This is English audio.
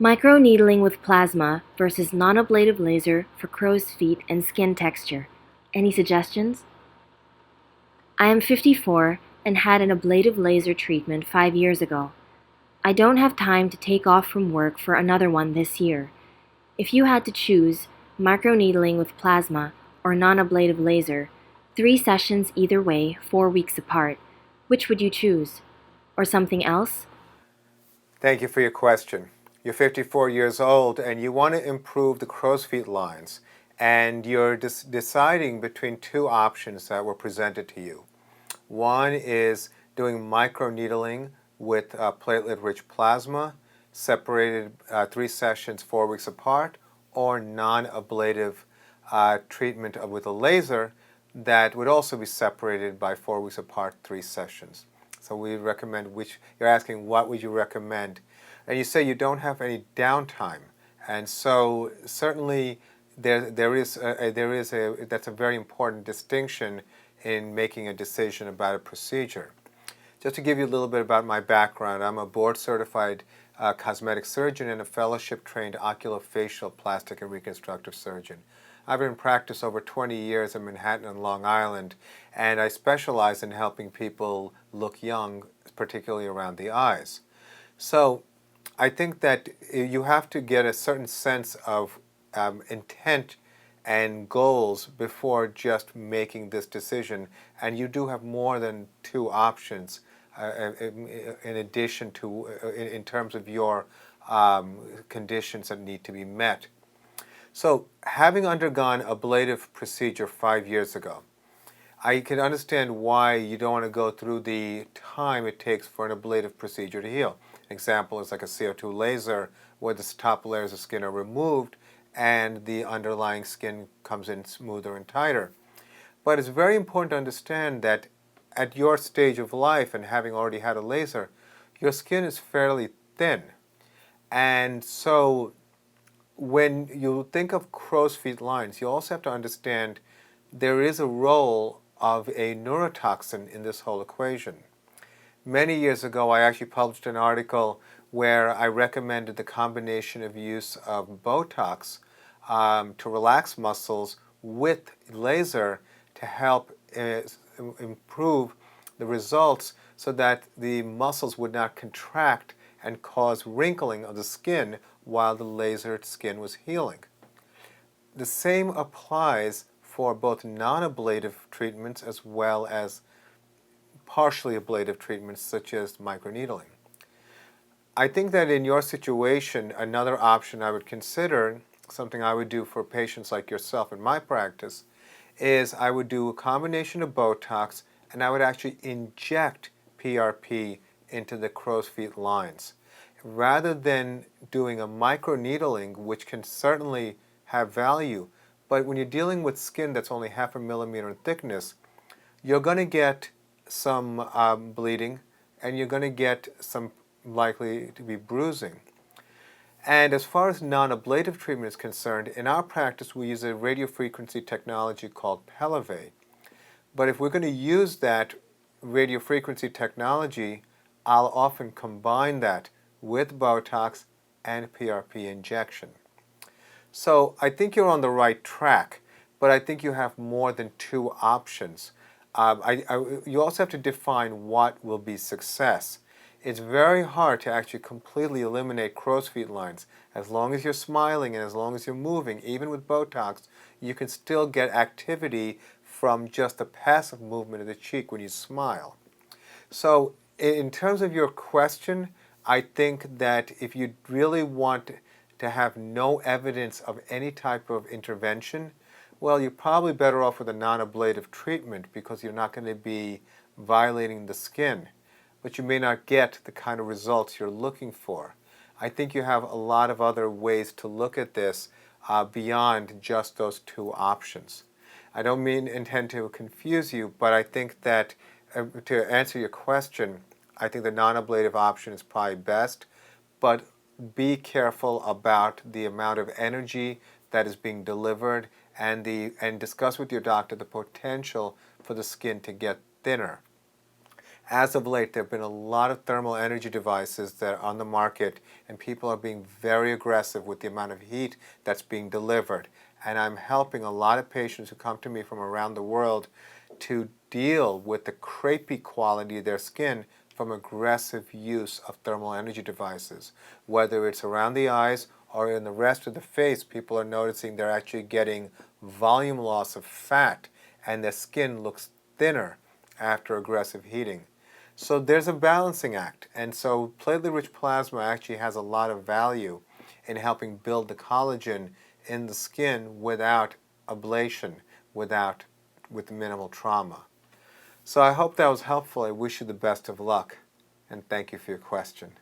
Microneedling with plasma versus non-ablative laser for crow's feet and skin texture. Any suggestions? I am 54 and had an ablative laser treatment 5 years ago. I don't have time to take off from work for another one this year. If you had to choose microneedling with plasma or non-ablative laser, 3 sessions either way, 4 weeks apart, which would you choose? Or something else? Thank you for your question. You're 54 years old and you want to improve the crow's feet lines, and you're deciding between two options that were presented to you. One is doing microneedling with platelet-rich plasma, separated 3 sessions 4 weeks apart, or non-ablative treatment with a laser that would also be separated by 4 weeks apart, 3 sessions. So we recommend which. You're asking what would you recommend, and you say you don't have any downtime, and so certainly that's a very important distinction in making a decision about a procedure. Just to give you a little bit about my background, I'm a board-certified cosmetic surgeon and a fellowship-trained oculofacial plastic and reconstructive surgeon. I've been in practice over 20 years in Manhattan and Long Island, and I specialize in helping people look young, particularly around the eyes. So I think that you have to get a certain sense of intent and goals before just making this decision, and you do have more than 2 options in addition to in terms of your conditions that need to be met. So having undergone ablative procedure 5 years ago, I can understand why you don't want to go through the time it takes for an ablative procedure to heal. An example is like a CO2 laser where the top layers of skin are removed and the underlying skin comes in smoother and tighter. But it's very important to understand that at your stage of life and having already had a laser, your skin is fairly thin. And so when you think of crow's feet lines, you also have to understand there is a role of a neurotoxin in this whole equation. Many years ago, I actually published an article where I recommended the combination of use of Botox to relax muscles with laser to help improve the results so that the muscles would not contract and cause wrinkling of the skin while the lasered skin was healing. The same applies for both non-ablative treatments as well as partially ablative treatments such as microneedling. I think that in your situation, another option I would consider, something I would do for patients like yourself in my practice, is I would do a combination of Botox and I would actually inject PRP into the crow's feet lines. Rather than doing a microneedling, which can certainly have value, but when you're dealing with skin that's only 0.5 millimeter in thickness, you're going to get some bleeding and you're going to get some likely to be bruising. And as far as non-ablative treatment is concerned, in our practice we use a radiofrequency technology called Pelleve. But if we're going to use that radiofrequency technology, I'll often combine that with Botox and PRP injection. So I think you're on the right track, but I think you have more than 2 options. You also have to define what will be success. It's very hard to actually completely eliminate crow's feet lines. As long as you're smiling and as long as you're moving, even with Botox, you can still get activity from just the passive movement of the cheek when you smile. So in terms of your question, I think that if you really want to have no evidence of any type of intervention, well, you're probably better off with a non-ablative treatment because you're not going to be violating the skin, but you may not get the kind of results you're looking for. I think you have a lot of other ways to look at this beyond just those 2 options. I don't intend to confuse you, but I think that to answer your question, I think the non-ablative option is probably best, but be careful about the amount of energy that is being delivered and discuss with your doctor the potential for the skin to get thinner. As of late, there have been a lot of thermal energy devices that are on the market, and people are being very aggressive with the amount of heat that's being delivered. And I'm helping a lot of patients who come to me from around the world to deal with the crepey quality of their skin from aggressive use of thermal energy devices. Whether it's around the eyes or in the rest of the face, people are noticing they're actually getting volume loss of fat, and their skin looks thinner after aggressive heating. So there's a balancing act, and so platelet-rich plasma actually has a lot of value in helping build the collagen in the skin without ablation, with minimal trauma. So I hope that was helpful. I wish you the best of luck, and thank you for your question.